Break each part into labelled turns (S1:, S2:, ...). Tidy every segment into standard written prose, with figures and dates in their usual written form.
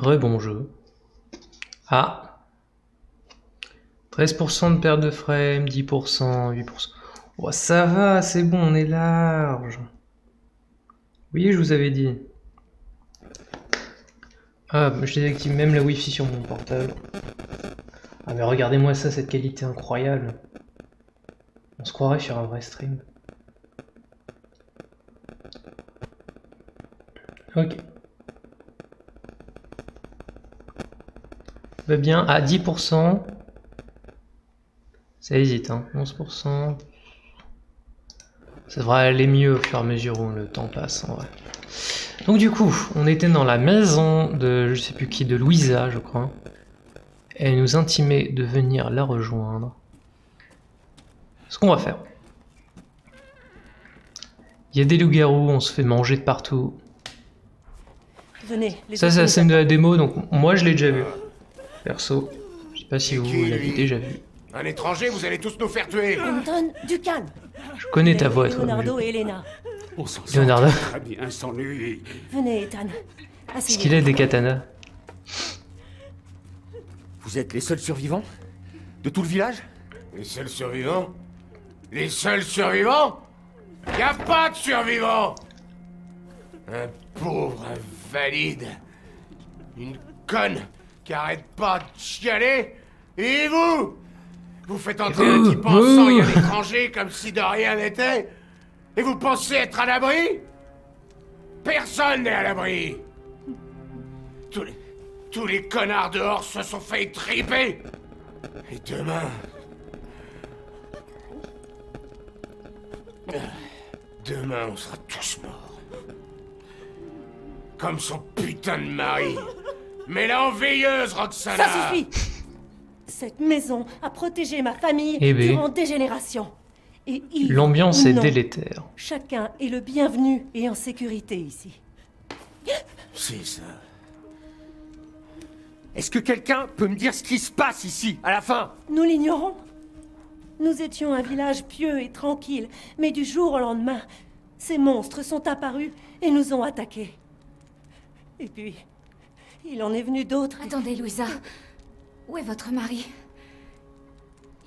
S1: Rebon jeu. Ah. 13% de perte de frame, 10%, 8%. Oh, ça va, c'est bon, on est large. Oui, je vous avais dit. Ah, je désactive même la Wi-Fi sur mon portable. Ah mais regardez-moi ça, cette qualité incroyable. On se croirait sur un vrai stream. Ok. Va bien à 10%. Ça hésite, hein. 11%. Ça devrait aller mieux au fur et à mesure où le temps passe, en vrai. Donc du coup, on était dans la maison de, je sais plus qui, de Louisa, je crois. Elle nous intimait de venir la rejoindre. Ce qu'on va faire. Il y a des loups-garous, on se fait manger de partout.
S2: Venez,
S1: Ça, c'est la scène de la démo, donc moi je l'ai déjà vu. Perso. Je sais pas si vous
S3: qui,
S1: l'avez
S3: lui
S1: déjà vu.
S3: Un étranger, vous allez tous nous faire tuer.
S2: Anton, du calme.
S1: Je connais ta voix, toi.
S2: Leonardo et Elena.
S4: On s'en sort
S1: Leonardo.
S4: très bien sans lui.
S2: Venez, Ethan.
S1: Est-ce qu'il a des katanas?
S5: Vous êtes les seuls survivants? De tout le village?
S3: Les seuls survivants? Les seuls survivants? Y a pas de survivants! Un pauvre invalide. Une conne qui arrête pas de chialer. Et vous? Vous faites entrer un type en sang et un étranger comme si de rien n'était? Et vous pensez être à l'abri? Personne n'est à l'abri! Tous les connards dehors se sont fait triper! Et demain... Demain, on sera tous morts. Comme son putain de mari. Mais la veilleuse, Roxana!
S2: Ça suffit. Cette maison a protégé ma famille
S1: Eh ben.
S2: durant des générations. Et Yves,
S1: L'ambiance est
S2: non.
S1: délétère.
S2: Chacun est le bienvenu et en sécurité ici.
S3: C'est ça.
S5: Est-ce que quelqu'un peut me dire ce qui se passe ici, à la fin?
S2: Nous l'ignorons. Nous étions un village pieux et tranquille, mais du jour au lendemain, ces monstres sont apparus et nous ont attaqués. Et puis, il en est venu d'autres.
S6: Attendez, Louisa. Où est votre mari?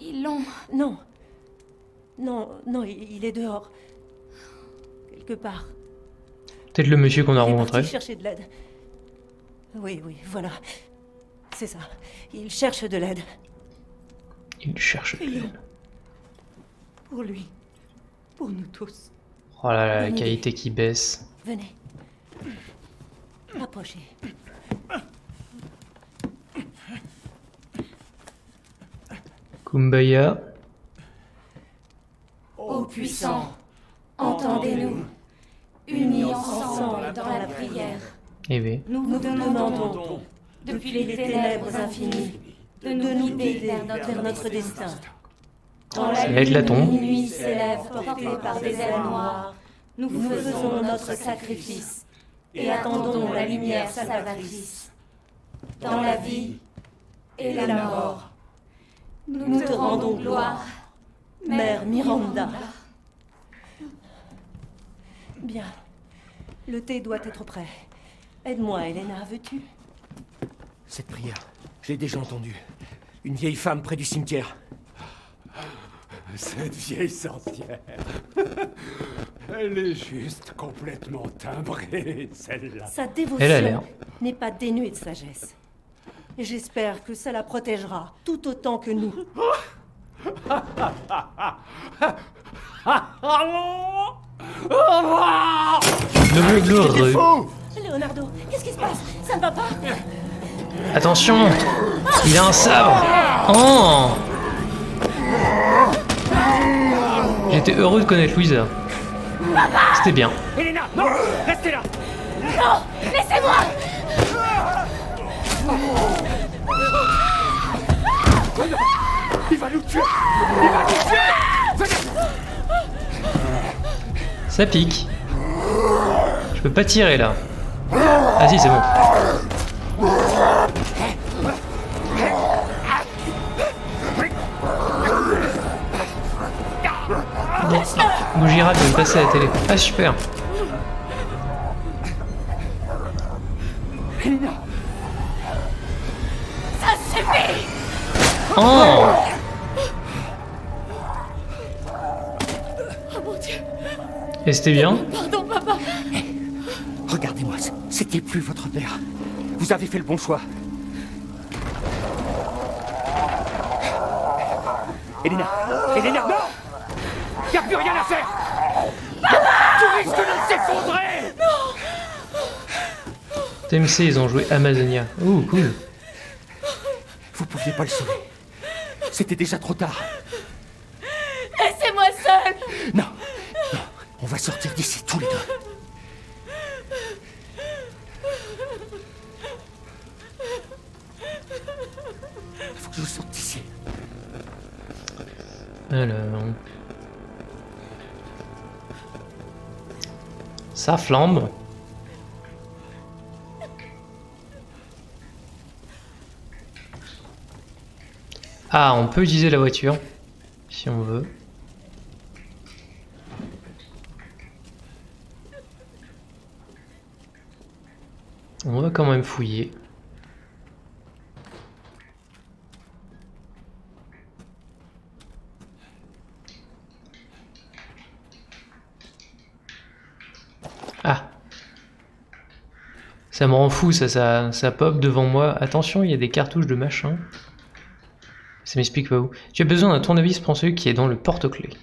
S6: Ils l'ont...
S2: Non. Non, il est dehors. Quelque part.
S1: Peut-être le monsieur qu'on a
S2: Il est
S1: rencontré.
S2: parti chercher de l'aide. Oui, voilà. C'est ça. Il cherche de l'aide.
S1: Il cherche.
S2: Prions. Pour lui. Pour nous tous.
S1: Oh là là, la
S2: Bonne
S1: qualité qui baisse.
S2: Venez. Approchez.
S1: Kumbaya.
S6: Ô puissant, entendez-nous, unis ensemble dans la prière.
S1: Eh oui.
S6: Nous vous demandons, depuis les ténèbres infinies, de nous guider vers notre destin. Dans la
S1: Ça va être la tombe.
S6: nuit s'élève portée par des ailes noires, nous faisons notre sacrifice et attendons la lumière salvatrice. Dans la vie et la mort, nous te rendons gloire,
S2: Mère Miranda. Bien. Le thé doit être prêt. Aide-moi, Elena, veux-tu?
S5: Cette prière, je l'ai déjà entendue. Une vieille femme près du cimetière.
S4: Cette vieille sorcière. Elle est juste complètement timbrée, celle-là.
S2: Sa dévotion
S1: Elle a l'air.
S2: n'est pas dénuée de sagesse. Et j'espère que ça la protégera tout autant que nous.
S1: Le
S3: Fou!
S2: Leonardo, qu'est-ce qui se passe? Ça ne va pas?
S1: Attention, il a un sabre. Oh. J'étais heureux de connaître Louisa. C'était bien.
S5: Elena, non! Restez là!
S6: Non, laissez-moi!
S5: Il va nous tuer! Il va nous tuer!
S1: Ça pique. Je peux pas tirer là. Ah si, c'est bon. Gojira vient de passer à la télé. Ah super.
S6: suffit!
S1: Oh!
S6: Oh mon Dieu!
S1: Et c'était bien?
S6: Pardon, papa!
S5: Regardez-moi, c'était plus votre père. Vous avez fait le bon choix. Elena! Elena! Non! Y a plus rien à faire! Tu risques de s'effondrer!
S1: TMC, ils ont joué Amazonia. Ouh, cool.
S5: Vous pouviez pas le sauver. C'était déjà trop tard.
S6: Laissez-moi seule!
S5: Non, non, on va sortir d'ici tous les deux. Il faut que je vous sorte d'ici.
S1: Alors... Ça flambe. Ah, on peut utiliser la voiture, si on veut. On va quand même fouiller. Ah. Ça me rend fou, ça pop devant moi. Attention, il y a des cartouches de machin. Ça m'explique pas où. Tu as besoin d'un tournevis, prends celui qui est dans le porte-clés.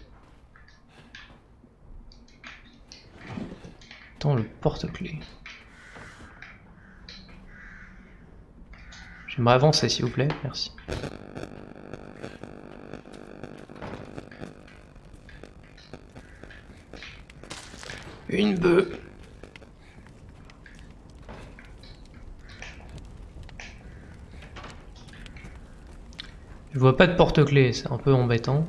S1: Dans le porte-clés. J'aimerais avancer, s'il vous plaît, merci. Une bœuf. Je vois pas de porte-clés, c'est un peu embêtant.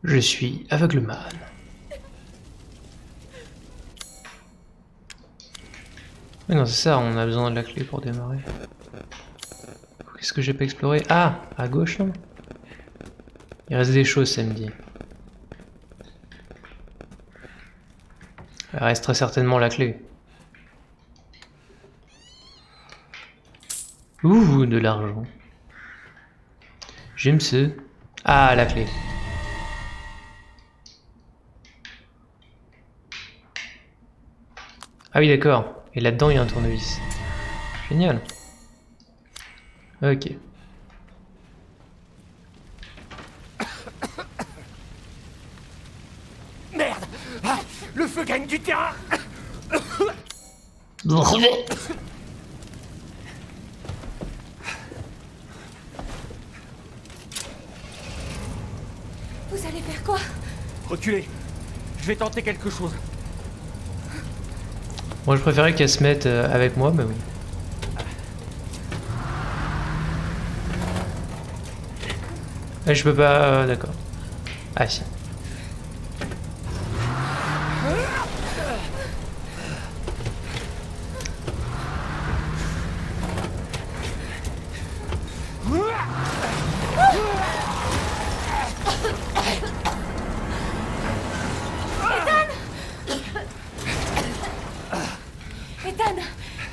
S1: Je suis aveugleman. Mais non, c'est ça, on a besoin de la clé pour démarrer. Qu'est-ce que j'ai pas exploré? Ah, à gauche, non? Il reste des choses samedi. Il reste très certainement la clé. Ouh, de l'argent. J'aime ce. Ah, la clé. Ah oui, d'accord. Et là-dedans, il y a un tournevis. Génial. Ok.
S5: Merde! Ah, le feu gagne du terrain!
S6: Vous allez faire quoi?
S5: Reculez. Je vais tenter quelque chose.
S1: Moi, je préférais qu'elle se mette avec moi, mais oui. Je peux pas... d'accord. Ah si.
S6: Ethan,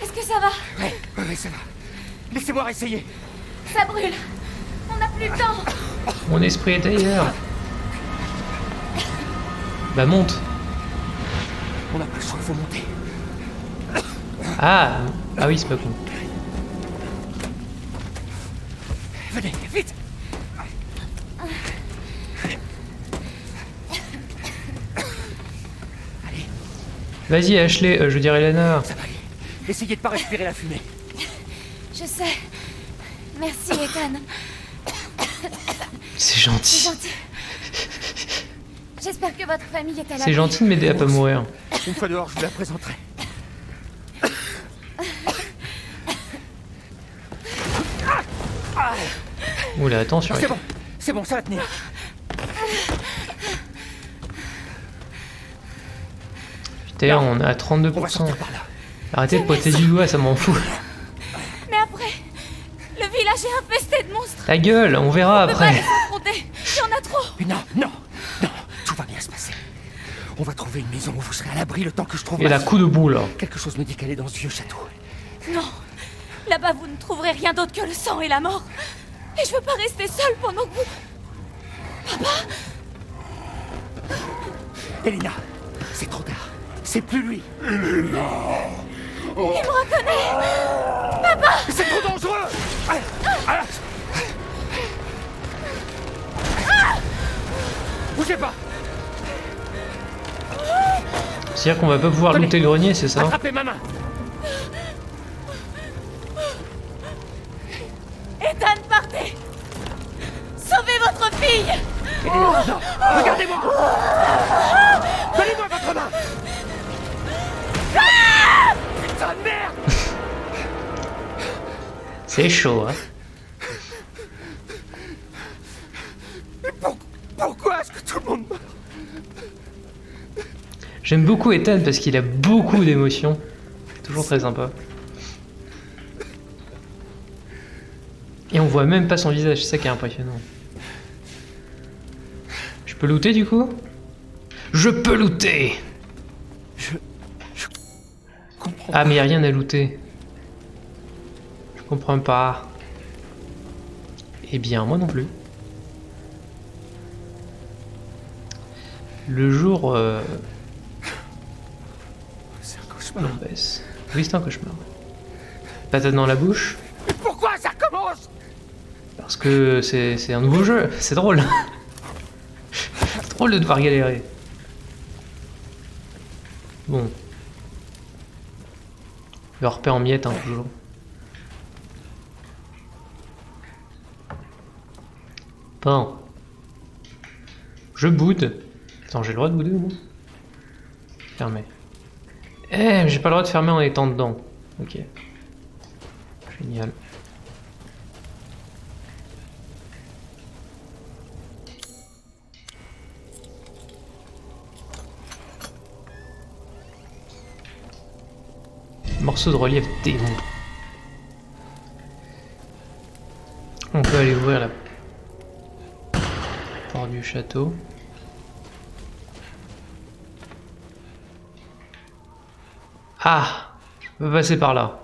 S6: est-ce que ça va?
S5: Ouais, ça va. Laissez-moi essayer.
S6: Ça brûle. On n'a plus le temps.
S1: Mon esprit est ailleurs. Bah monte.
S5: On n'a pas le choix, faut monter.
S1: Ah, ah oui, c'est pas con.
S5: Venez, vite!
S1: Vas-y, Ashley, je dirais Lana.
S5: Ça va aller. Essayez de pas respirer la fumée.
S6: Je sais. Merci, Ethan.
S1: C'est
S6: C'est
S1: gentil.
S6: gentil. J'espère que votre famille est à la
S1: C'est gentil de m'aider à pas mourir.
S5: Une fois dehors, je vous la présenterai.
S1: Oula, attention.
S5: C'est bon, ça va tenir.
S1: Putain, on est à
S5: On va
S1: 32%.
S5: sortir par là.
S1: Arrêtez de pointer du doigt, ça m'en fout.
S6: Mais après, le village village est infesté de monstres.
S1: Ta gueule, on verra
S6: On peut pas
S1: après.
S6: les affronter. Il y en a trop.
S5: Mais non, non, non, tout va bien se passer. On va trouver une maison où vous serez à l'abri le temps que je trouve
S1: Et la
S5: fille.
S1: coup de boule. Là.
S5: Quelque chose me dit qu'elle est dans ce vieux château.
S6: Non. Là-bas, vous ne trouverez rien d'autre que le sang et la mort. Et je veux pas rester seule pendant que vous...
S5: Elena, c'est trop tard. C'est plus lui.
S6: Il me reconnaît.
S5: C'est trop dangereux. Bougez pas.
S1: C'est-à-dire qu'on va pas pouvoir looter le grenier, c'est ça?
S5: Attrapez ma main.
S6: Ethan, partez. Sauvez votre fille.
S5: Elena, non, regardez-moi. Donnez-moi votre main. Putain de merde.
S1: C'est chaud, hein.
S5: Pourquoi est-ce que tout le monde meurt?
S1: J'aime beaucoup Ethan parce qu'il a beaucoup d'émotions. Toujours très sympa. Et on voit même pas son visage, c'est ça qui est impressionnant. Je peux looter du coup? Je peux looter!
S5: Je comprends.
S1: Ah mais y a rien à looter. Je comprends pas. Eh bien moi non plus. Le jour...
S5: C'est un cauchemar.
S1: on baisse. Oui c'est un cauchemar. Patate dans la bouche.
S5: Mais pourquoi ça recommence?
S1: Parce que c'est un nouveau jeu. C'est drôle. C'est drôle de devoir galérer. Bon. Le repère en miettes, hein, toujours. Bon. Je boude. Attends, j'ai le droit de bouder ou non? Fermé. Eh, j'ai pas le droit de fermer en étant dedans. Ok. Génial. Morceau de relief démon. On peut aller ouvrir la porte du château. Ah! Je peux passer par là.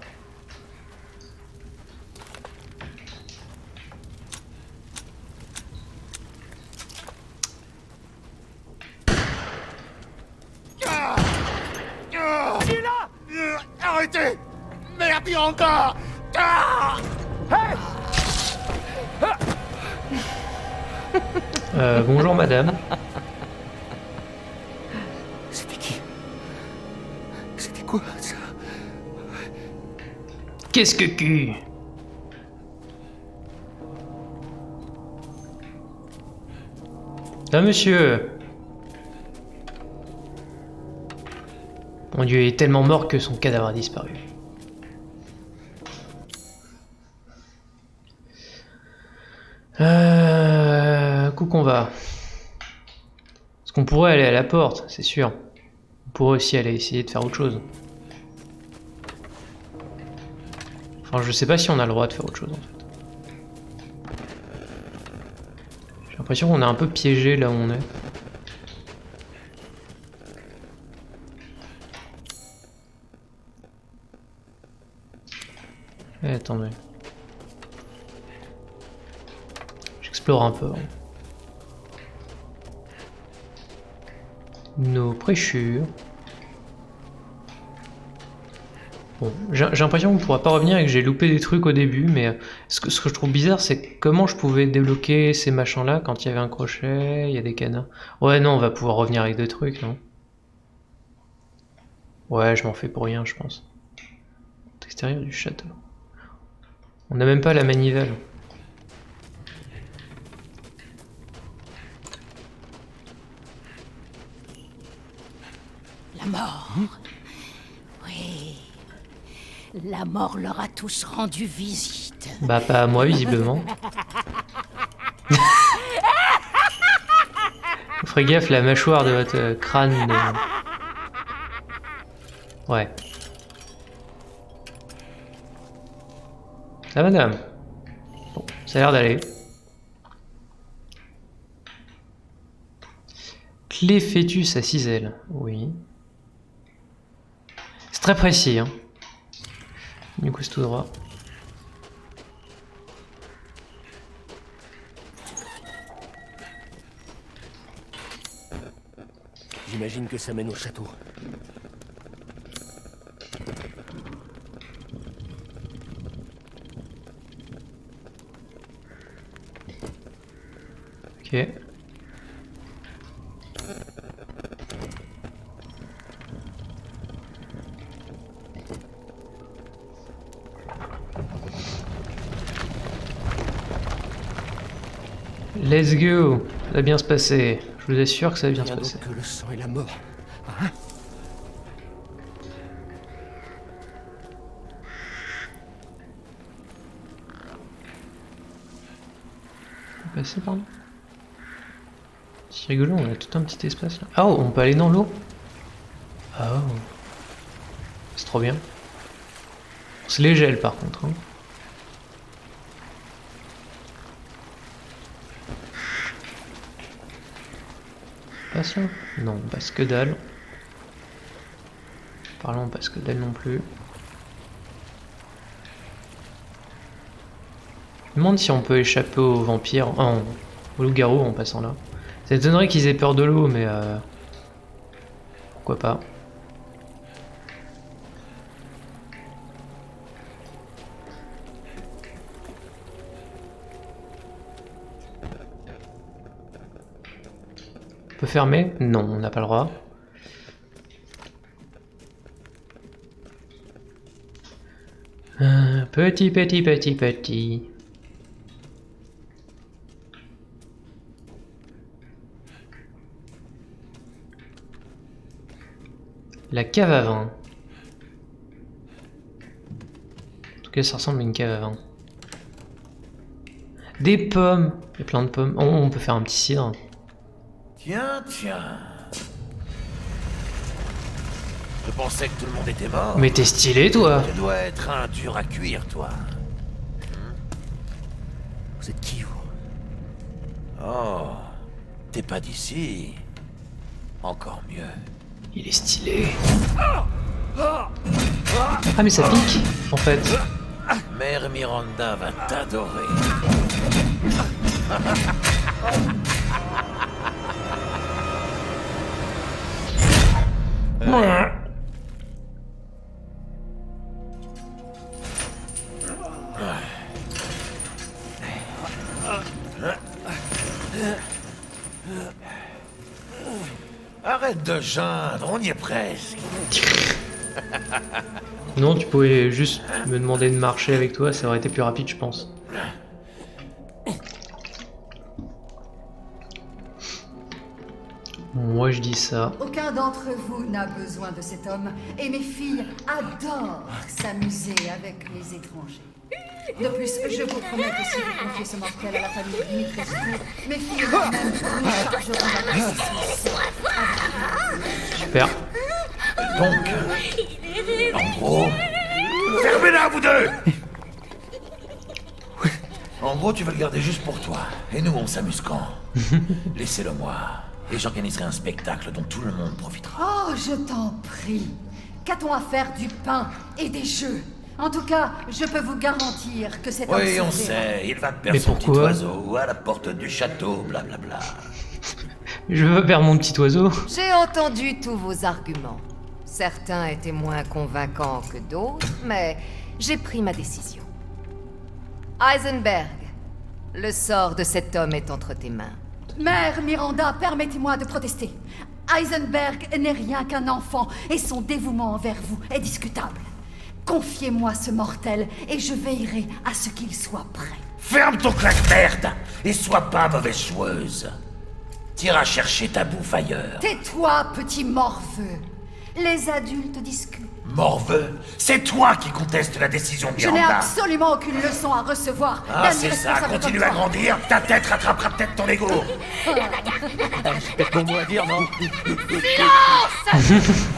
S3: Il est là. Arrêtez. Merde, il y a encore. Ah.
S1: Bonjour madame.
S5: C'était qui? C'était quoi ça?
S1: Qu'est-ce que cul? Ah monsieur. Mon dieu, il est tellement mort que son cadavre a disparu. Où qu'on va? Parce qu'on pourrait aller à la porte, c'est sûr. On pourrait aussi aller essayer de faire autre chose. Enfin, je sais pas si on a le droit de faire autre chose en fait. J'ai l'impression qu'on est un peu piégé là où on est. Eh, attendez. J'explore un peu. Nos prêchures. Bon, j'ai l'impression qu'on ne pourra pas revenir et que j'ai loupé des trucs au début, mais ce que je trouve bizarre, c'est comment je pouvais débloquer ces machins-là quand il y avait un crochet, il y a des cadenas. Ouais, non, on va pouvoir revenir avec des trucs, non? Ouais, je m'en fais pour rien, je pense. Extérieur du château. On n'a même pas la manivelle.
S6: La mort. Oui. La mort leur a tous rendu visite.
S1: Bah pas à moi visiblement. Ferez gaffe, la mâchoire de votre crâne. Ouais. Ah madame. Bon, ça a l'air d'aller. Clé fœtus à 6 ailes. Oui. C'est très précis, hein. Du coup, c'est tout droit.
S7: J'imagine que ça mène au château.
S1: Ok. Let's go. Ça va bien se passer. Je vous assure que ça va bien se
S7: Rien
S1: passer.
S7: d'autre que le sang et la mort.
S1: Passer, pardon. C'est rigolo, on a tout un petit espace là. Ah, oh, on peut aller dans l'eau. Oh. C'est trop bien. On se les gèle par contre. Hein. Pas ça? Non, on passe que dalle. Parlons, on passe que dalle non plus. Je me demande si on peut échapper aux vampires, aux loups-garous en passant là. Ça étonnerait qu'ils aient peur de l'eau, mais pourquoi pas. On peut fermer? Non, on n'a pas le droit. Petit. La cave à vin. En tout cas, ça ressemble à une cave à vin. Des pommes. Il y a plein de pommes. Oh, on peut faire un petit cidre.
S8: Tiens. Je pensais que tout le monde était mort.
S1: Mais t'es stylé, toi.
S8: Tu dois être un dur à cuire, toi.
S7: Vous êtes qui, vous?
S8: Oh, t'es pas d'ici. Encore mieux.
S1: Il est stylé. Ah, mais ça pique, en fait.
S8: Mère Miranda va t'adorer. Arrête de geindre, on y est presque.
S1: Non, tu pouvais juste me demander de marcher avec toi, ça aurait été plus rapide, je pense. Moi, je dis ça.
S9: Aucun d'entre vous n'a besoin de cet homme, et mes filles adorent s'amuser avec les étrangers. De plus, je vous promets que si vous confiez ce mortel à la famille Dimitrescu, mes filles elles-mêmes nous chargeront la décision.
S1: Super.
S8: Donc, en gros... Fermez-la, vous deux! En gros, tu veux le garder juste pour toi. Et nous, on s'amuse quand? Laissez-le moi. Et j'organiserai un spectacle dont tout le monde profitera.
S9: Oh, je t'en prie. Qu'a-t-on à faire du pain et des jeux? En tout cas, je peux vous garantir que c'est un
S8: Oui, on
S9: souffrir.
S8: sait. Il va te
S1: Mais
S8: perdre son petit
S1: pourquoi
S8: oiseau à la porte du château, blablabla.
S1: Je veux perdre mon petit oiseau.
S10: J'ai entendu tous vos arguments. Certains étaient moins convaincants que d'autres, mais j'ai pris ma décision. Heisenberg, le sort de cet homme est entre tes mains.
S9: Mère Miranda, permettez-moi de protester. Heisenberg n'est rien qu'un enfant, et son dévouement envers vous est discutable. Confiez-moi ce mortel, et je veillerai à ce qu'il soit prêt.
S8: Ferme ton claque-merde et sois pas mauvaise joueuse. T'iras chercher ta bouffe ailleurs.
S9: Tais-toi, petit morveux. Les adultes discutent.
S8: Morveux, c'est toi qui contestes la décision de
S9: Je n'ai
S8: Miranda.
S9: absolument aucune leçon à recevoir.
S8: Ah,
S9: d'un
S8: c'est ça,
S9: irresponsable
S8: continue
S9: comme
S8: à
S9: toi.
S8: grandir, ta tête rattrapera peut-être ton ego.
S7: J'ai peut-être mon mot à dire, non?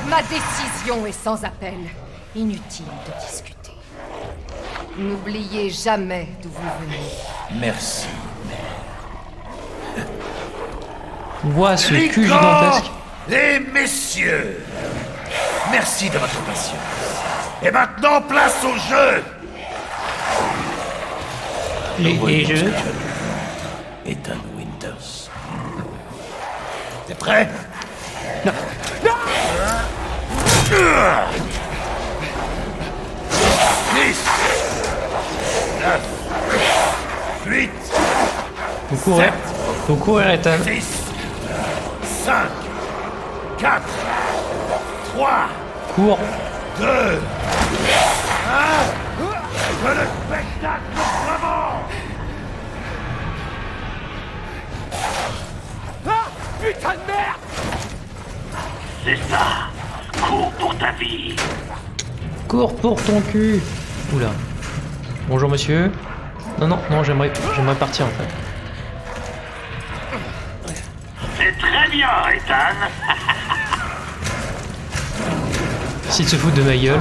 S10: Ma décision est sans appel. Inutile de discuter. N'oubliez jamais d'où vous venez.
S8: Merci.
S1: Ouah, ce cul
S8: Lycan
S1: gigantesque.
S8: et messieurs, merci de votre patience. Et maintenant, place au jeu.
S1: Les jeux.
S8: Ethan Winters. T'es prêt? 10, 9, 8,
S1: Faut courir. Faut courir, Ethan.
S8: 6, 5, 4, 3,
S1: Cours.
S8: 2, 1. Que le spectacle commence!
S5: Ah! Putain de merde!
S11: C'est ça. Cours pour ta vie.
S1: Cours pour ton cul. Oula. Bonjour monsieur. Non, non, non, j'aimerais partir en fait.
S11: C'est très bien, Ethan.
S1: S'il se fout de ma gueule.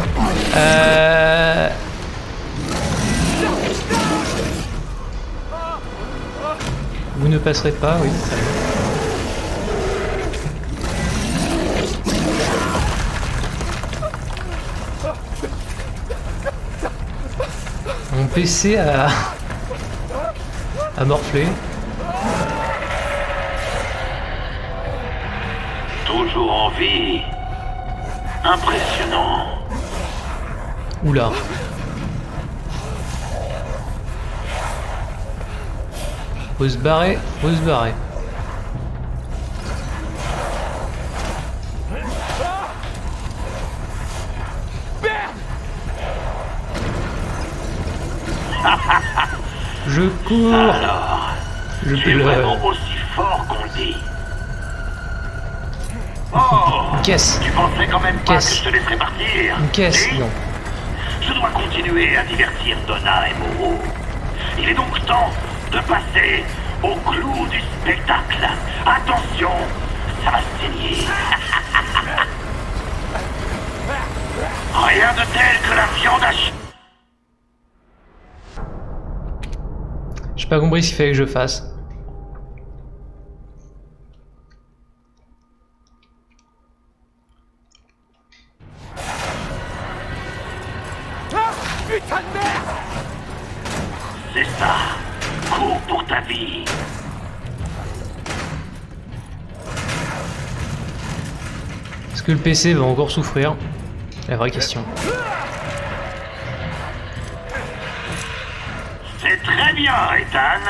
S1: Vous ne passerez pas, oui. Très bien. Mon PC a morflé.
S11: Toujours en vie. Impressionnant.
S1: Oula. Faut se barrer, faut se barrer. Je cours.
S11: Alors,
S1: Je
S11: tu es
S1: pleure.
S11: vraiment aussi fort qu'on le dit. Oh,
S1: Caisse.
S11: tu pensais quand même pas
S1: Caisse.
S11: que je te laisserais partir?
S1: Une caisse,
S11: Si?
S1: non.
S11: Je dois continuer à divertir Donna et Moreau. Il est donc temps de passer au clou du spectacle. Attention, ça va saigner. Rien de tel que la viande hachée.
S1: J'ai pas compris ce qu'il fallait que je fasse.
S5: Ah! Putain de merde!
S11: C'est ça. Cours pour ta vie.
S1: Est-ce que le PC va encore souffrir? La vraie question.
S11: C'est très bien, Ethan.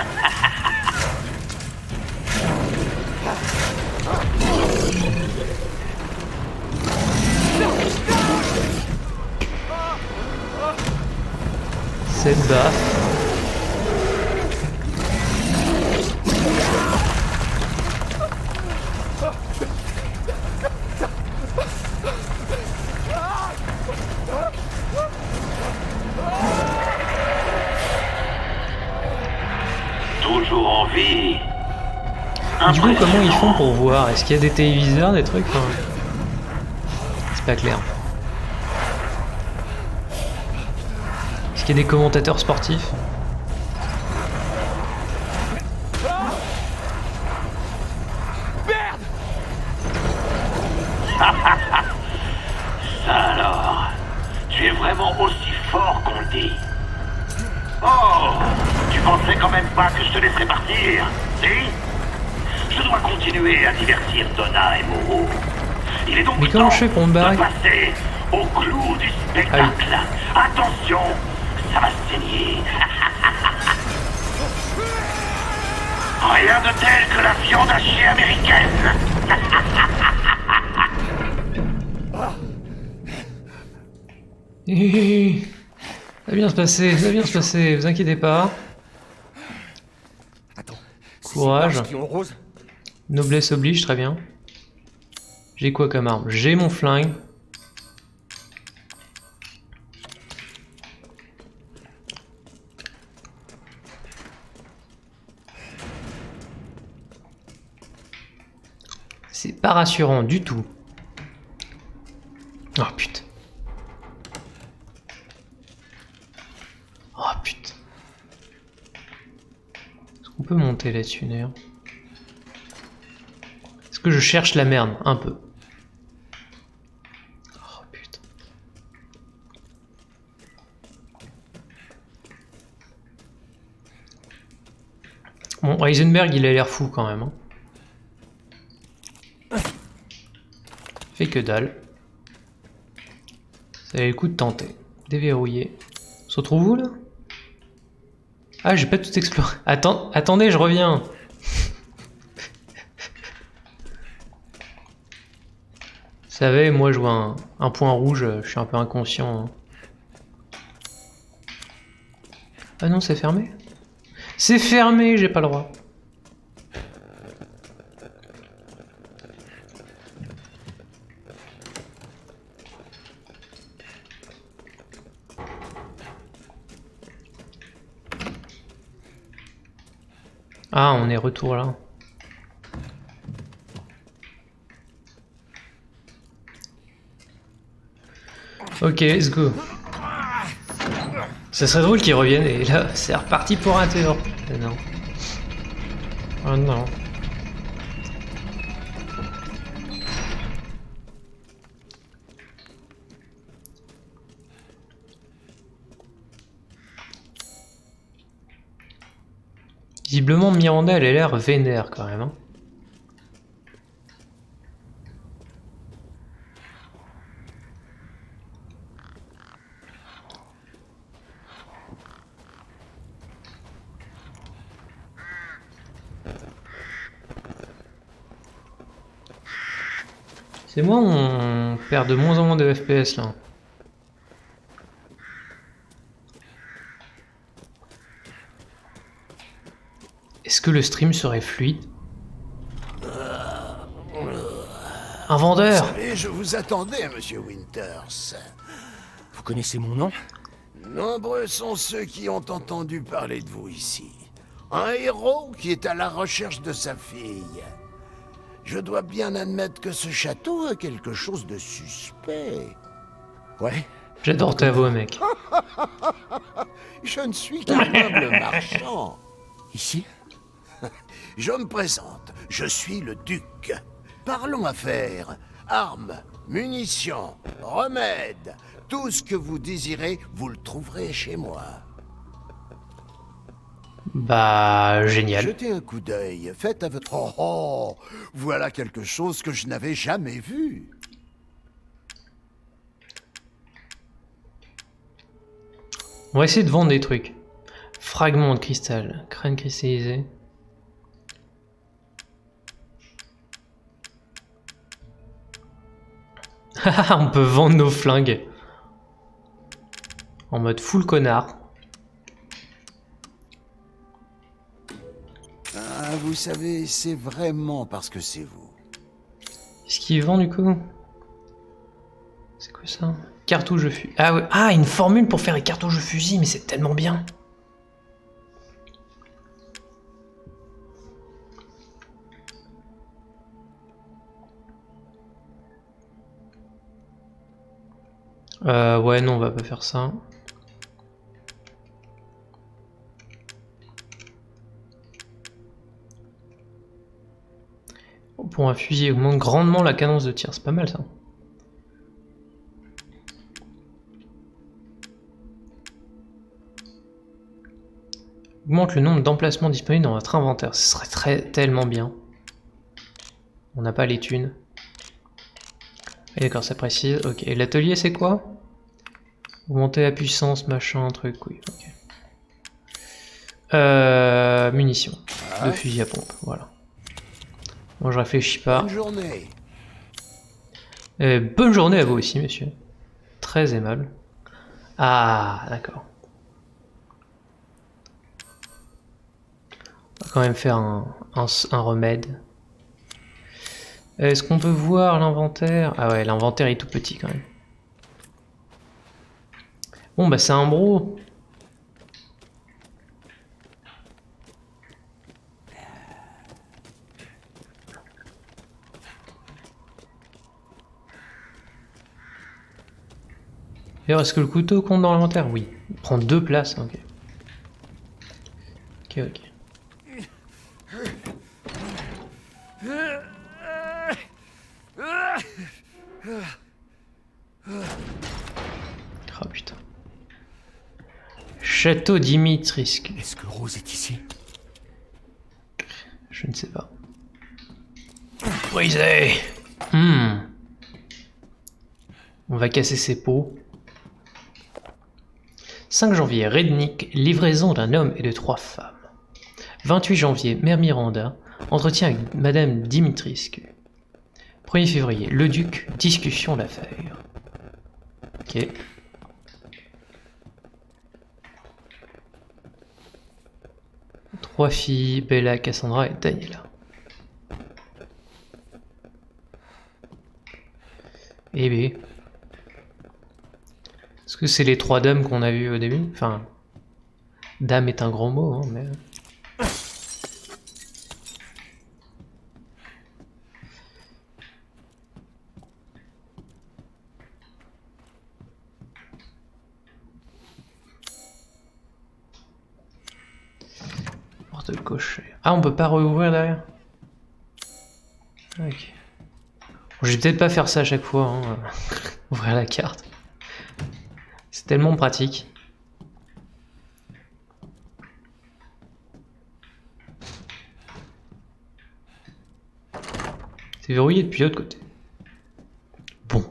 S1: Cette baffe.
S11: Toujours en vie.
S1: Du coup, comment ils font pour voir? Est-ce qu'il y a des téléviseurs, des trucs? Enfin, c'est pas clair. Est-ce qu'il y a des commentateurs sportifs?
S5: Merde!
S11: Ça alors, tu es vraiment aussi fort qu'on le dit. Oh, tu pensais quand même pas que je te laisserais partir, si? Je dois continuer à divertir Donna et Moreau. Il est donc
S1: Mais comment
S11: temps
S1: je fais pour me barrer?
S11: de passer au clou du spectacle. Attention, ça va saigner. Rien de tel que la viande hachée américaine.
S1: Ça va bien se passer, ça va bien se passer, vous inquiétez pas.
S7: Attends,
S1: Courage.
S7: qui ont rose?
S1: Noblesse oblige, très bien. J'ai quoi comme arme? J'ai mon flingue. C'est pas rassurant du tout. Oh putain. Oh On peut monter là-dessus d'ailleurs. Est-ce que je cherche la merde? Un peu. Oh putain. Bon, Heisenberg il a l'air fou quand même. Hein. Fait que dalle. Ça valait le coup de tenter. Déverrouiller. On se retrouve où là? Ah, j'ai pas tout exploré. Attendez, je reviens. Vous savez, moi je vois un point rouge, je suis un peu inconscient. Hein. Ah non, c'est fermé. C'est fermé, j'ai pas le droit. Ah, on est retour là. Ok, let's go. Ça serait drôle qu'ils reviennent et là, c'est reparti pour un tour. Non. Oh non. Visiblement, Miranda, elle a l'air vénère quand même. Hein. C'est moi, on perd de moins en moins de FPS là. Est-ce que le stream serait fluide? Un vendeur!
S12: Vous savez, je vous attendais, monsieur Winters.
S7: Vous connaissez mon nom?
S12: Nombreux sont ceux qui ont entendu parler de vous ici. Un héros qui est à la recherche de sa fille. Je dois bien admettre que ce château a quelque chose de suspect.
S7: Ouais.
S1: J'adore ta voix, mec.
S12: Je ne suis qu'un humble marchand.
S7: Ici?
S12: Je me présente, je suis le duc. Parlons affaires, armes, munitions, remèdes, tout ce que vous désirez, vous le trouverez chez moi.
S1: Bah, génial.
S12: Jetez un coup d'œil, faites à votre... Oh, voilà quelque chose que je n'avais jamais vu.
S1: On va essayer de vendre des trucs. Fragments de cristal, crâne cristallisé. On peut vendre nos flingues. En mode full connard.
S12: Ah, vous savez, c'est vraiment parce que c'est vous.
S1: Qu'est-ce qu'il vend du coup? C'est quoi ça? Cartouche de fusil. Ah ouais. Ah, une formule pour faire les cartouches de fusil, mais c'est tellement bien. Ouais, non, on va pas faire ça. Pour un fusil, augmente grandement la cadence de tir. C'est pas mal ça. Augmente le nombre d'emplacements disponibles dans votre inventaire. Ce serait tellement bien. On n'a pas les thunes. Ah, d'accord, ça précise. Ok, et l'atelier c'est quoi? Augmenter la puissance, machin, truc, oui. Ok. Munitions. De fusil à pompe, voilà. Moi je réfléchis pas.
S12: Bonne journée.
S1: Bonne journée à vous aussi, monsieur. Très aimable. Ah, d'accord. On va quand même faire un remède. Est-ce qu'on peut voir l'inventaire? Ah ouais, l'inventaire est tout petit quand même. Bon bah c'est un bro. D'ailleurs, est-ce que le couteau compte dans l'inventaire? Oui. Il prend 2 places, ok. Ok, ok. Oh putain. Château Dimitrescu.
S7: Est-ce que Rose est ici?
S1: Je ne sais pas. Brisé. On va casser ses pots. 5 janvier, Rednick, livraison d'un homme et de 3 femmes. 28 janvier, Mère Miranda, entretien avec Madame Dimitrescu. 1er février, le duc, discussion d'affaires. Ok. Trois filles, Bella, Cassandra et Daniela. Eh bien. Est-ce que c'est les 3 dames qu'on a vues au début? Enfin, dame est un grand mot, hein, mais... Porte le cocher. Ah, on peut pas rouvrir derrière? Ok. Bon, je vais peut-être pas faire ça à chaque fois, hein. Ouvrir la carte. C'est tellement pratique. C'est verrouillé depuis l'autre côté. Bon.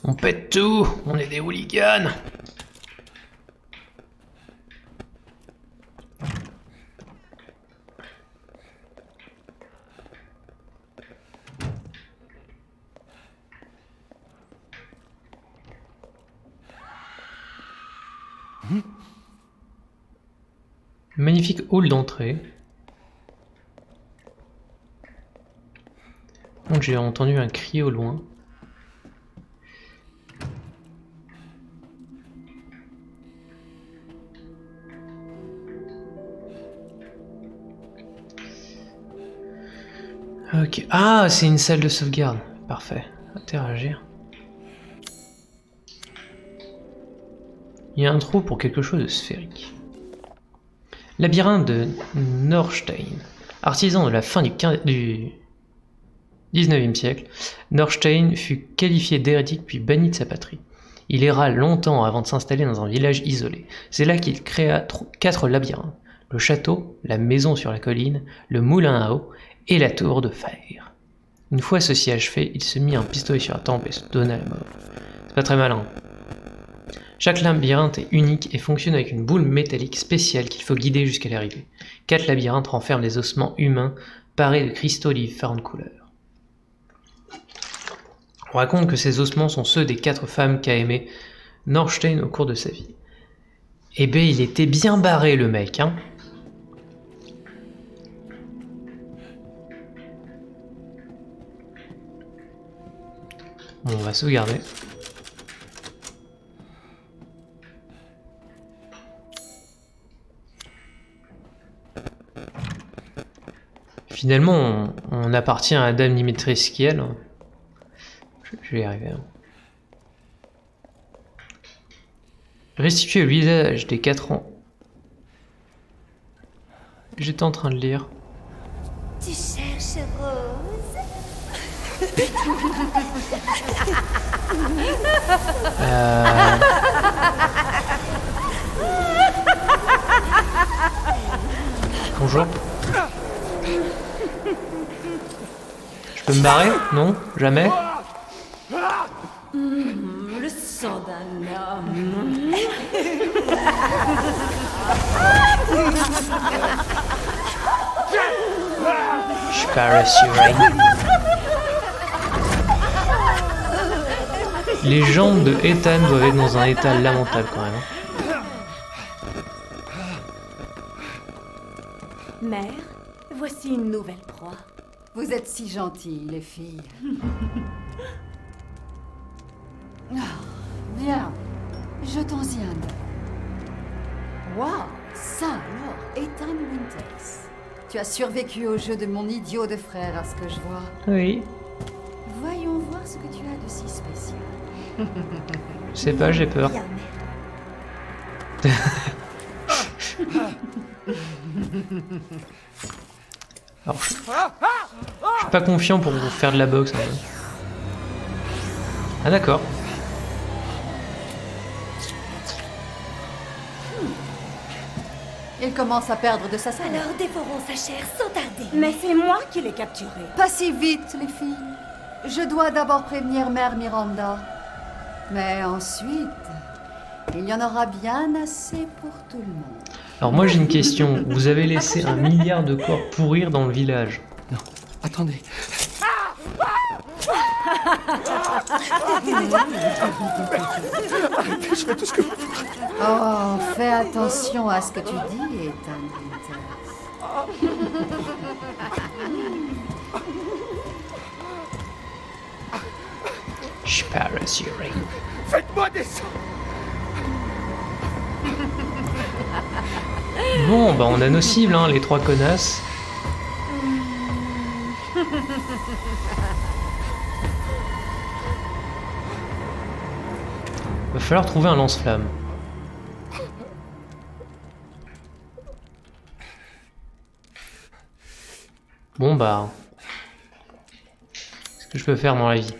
S1: On pète tout, on est des hooligans. Magnifique hall d'entrée. Donc j'ai entendu un cri au loin. Ok. Ah, c'est une salle de sauvegarde. Parfait. Interagir. Il y a un trou pour quelque chose de sphérique. Labyrinthe de Norstein. Artisan de la fin du 19e siècle, Norstein fut qualifié d'hérétique puis banni de sa patrie. Il erra longtemps avant de s'installer dans un village isolé. C'est là qu'il créa 4 labyrinthes. Le château, la maison sur la colline, le moulin à eau et la tour de fer. Une fois ceci achevé, il se mit un pistolet sur la tempe et se donna la mort. C'est pas très malin. Chaque labyrinthe est unique et fonctionne avec une boule métallique spéciale qu'il faut guider jusqu'à l'arrivée. 4 labyrinthes renferment des ossements humains parés de cristaux de différentes couleurs. On raconte que ces ossements sont ceux des 4 femmes qu'a aimé Norstein au cours de sa vie. Eh ben, il était bien barré le mec, hein. Bon, on va sauvegarder. Finalement, on appartient à Dame Dimitrescu. Je vais y arriver. Hein. Restituer le visage des 4 ans. J'étais en train de lire.
S6: Tu cherches Rose?
S1: Bonjour. Je peux me barrer? Non? Jamais?
S2: Le sang d'un homme.
S1: Je suis pas rassuré. Les jambes de Ethan doivent être dans un état lamentable quand même.
S2: Mère, voici une nouvelle proie.
S9: Vous êtes si gentilles, les filles. Bien, jetons-y un œil. Waouh, ça alors, Ethan Winters. Tu as survécu au jeu de mon idiot de frère, à ce que je vois.
S1: Oui.
S9: Voyons ce que tu as de si spécial?
S1: Je sais pas, j'ai peur.
S2: Bien,
S1: Alors, je suis pas confiant pour faire de la boxe. En fait. Ah d'accord.
S9: Il commence à perdre de sa saveur.
S2: alors dévorons sa chair sans tarder.
S6: Mais c'est moi qui l'ai capturé.
S9: Pas si vite, les filles. Je dois d'abord prévenir Mère Miranda. Mais ensuite, il y en aura bien assez pour tout le monde.
S1: Alors moi j'ai une question. Vous avez laissé 1 milliard de corps pourrir dans le village.
S7: Non, attendez. Je fais tout ce que vous voulez.
S9: Oh, fais attention à ce que tu dis, Ethan Winters.
S1: Je suis pas rassuré.
S5: Faites-moi descendre.
S1: Bon, bah on a nos cibles, hein, les 3 connasses. Va falloir trouver un lance-flamme. Bon bah... Qu'est-ce que je peux faire dans la vie?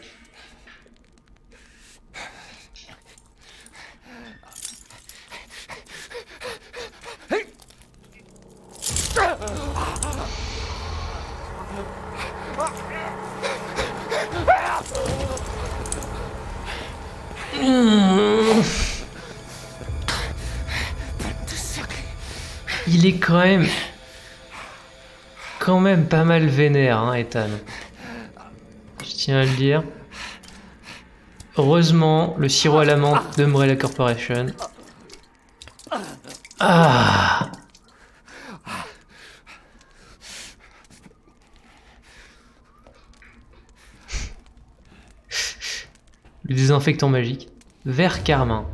S1: Il est quand même pas mal vénère, hein, Ethan. Je tiens à le dire. Heureusement, le sirop à la menthe d'Umbrella Corporation. Ah! Le désinfectant magique. Verre carmin.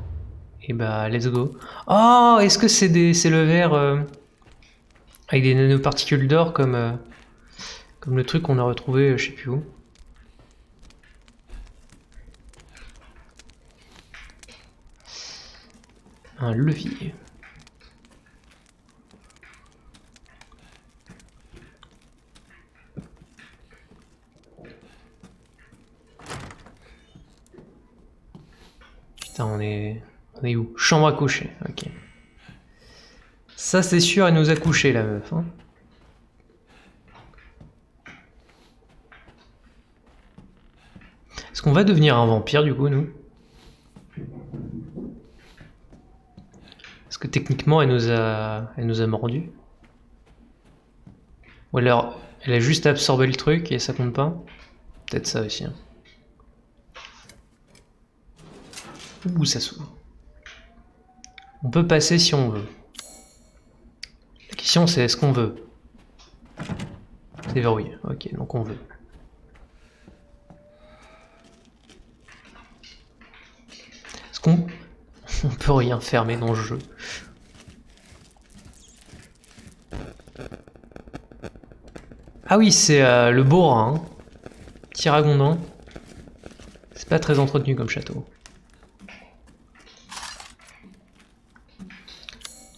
S1: Et bah, let's go. Oh, est-ce que c'est le verre avec des nanoparticules d'or comme le truc qu'on a retrouvé, je sais plus où. Un levier. Putain, on est où? Chambre à coucher, ok. Ça c'est sûr, elle nous a couché la meuf. Hein. Est-ce qu'on va devenir un vampire du coup, nous? Parce que techniquement elle nous a mordu. Ou alors elle a juste absorbé le truc et ça compte pas? Peut-être ça aussi. Hein. Ouh, ça s'ouvre. On peut passer si on veut. La question c'est est-ce qu'on veut? C'est verrouillé. Ok, donc on veut. Est-ce qu'on peut rien fermer dans le jeu? Ah oui, c'est le Borin. Hein. Petit ragondin. C'est pas très entretenu comme château.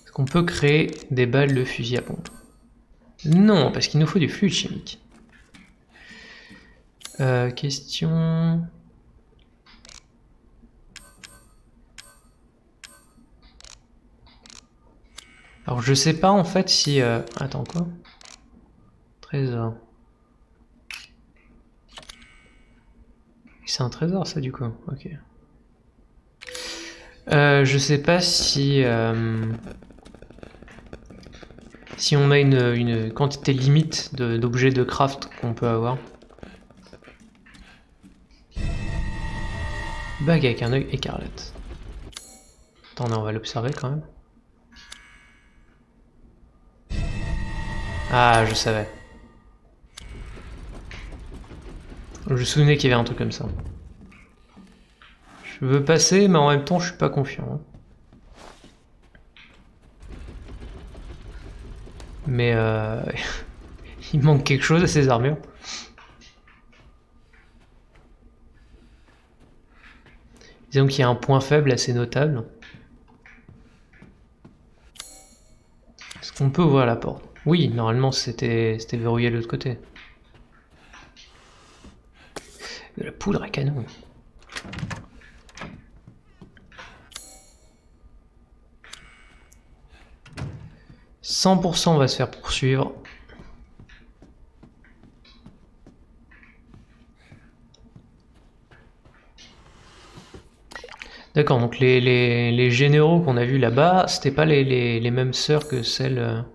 S1: Est-ce qu'on peut créer des balles de fusil à pompe? Non, parce qu'il nous faut du fluide chimique. Question... Alors je sais pas en fait si... Attends quoi? Trésor. C'est un trésor ça du coup, ok. Je sais pas si... si on a une quantité limite d'objets de craft qu'on peut avoir. Bague avec un œil écarlate. Attendez, on va l'observer quand même. Ah, je savais. Je me souvenais qu'il y avait un truc comme ça. Je veux passer, mais en même temps, je suis pas confiant. Hein. Mais il manque quelque chose à ces armures. Disons qu'il y a un point faible assez notable. Est-ce qu'on peut ouvrir la porte? Oui, normalement c'était verrouillé de l'autre côté. De la poudre à canon. « 100% on va se faire poursuivre. » D'accord, donc les généraux qu'on a vus là-bas, c'était pas les mêmes sœurs que celles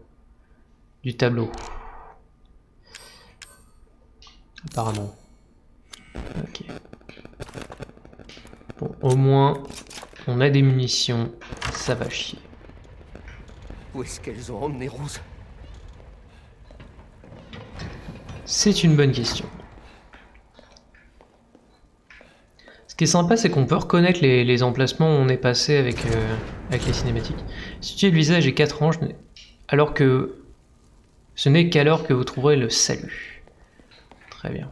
S1: du tableau. Apparemment. Ok. Bon, au moins, on a des munitions, ça va chier.
S5: Où est-ce qu'elles ont emmené Rose?
S1: C'est une bonne question. Ce qui est sympa, c'est qu'on peut reconnaître les emplacements où on est passé avec les cinématiques. Situer le visage et 4 anges, alors que ce n'est qu'alors que vous trouverez le salut. Très bien.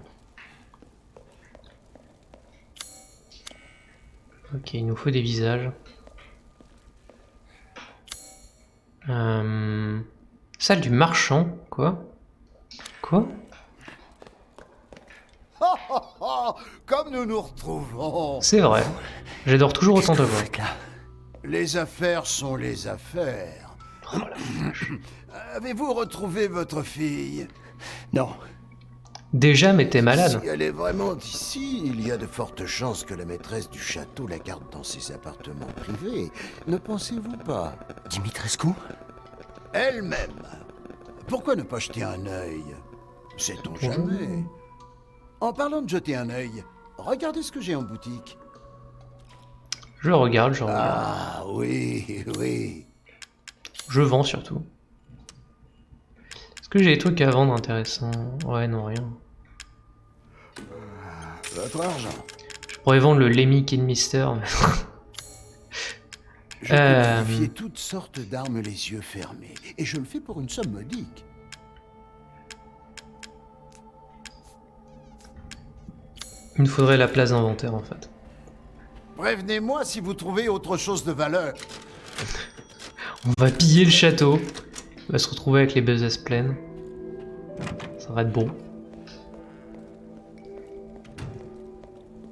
S1: Ok, il nous faut des visages. Salle du marchand, quoi? Quoi?
S12: Comme nous nous retrouvons.
S1: C'est vrai. J'adore toujours autant te voir.
S12: Les affaires sont les affaires. Avez-vous retrouvé votre fille?
S5: Non.
S1: Déjà, mais t'es malade.
S12: Si elle est vraiment ici, il y a de fortes chances que la maîtresse du château la garde dans ses appartements privés. Ne pensez-vous pas?
S5: Dimitrescu?
S12: Elle-même. Pourquoi ne pas jeter un œil? Sait-on jamais? En parlant de jeter un œil, regardez ce que j'ai en boutique.
S1: Je regarde, je regarde.
S12: Ah oui, oui.
S1: Je vends surtout. Est-ce que j'ai des trucs à vendre intéressants? Ouais, non, rien.
S12: Votre argent.
S1: Je pourrais vendre le Lemmy Kidmister. Mais...
S12: Je peux confier toutes sortes d'armes les yeux fermés. Et je le fais pour une somme modique.
S1: Il me faudrait la place d'inventaire en fait.
S12: Prévenez-moi si vous trouvez autre chose de valeur.
S1: On va piller le château. On va se retrouver avec les besaces pleines. Ça va être bon.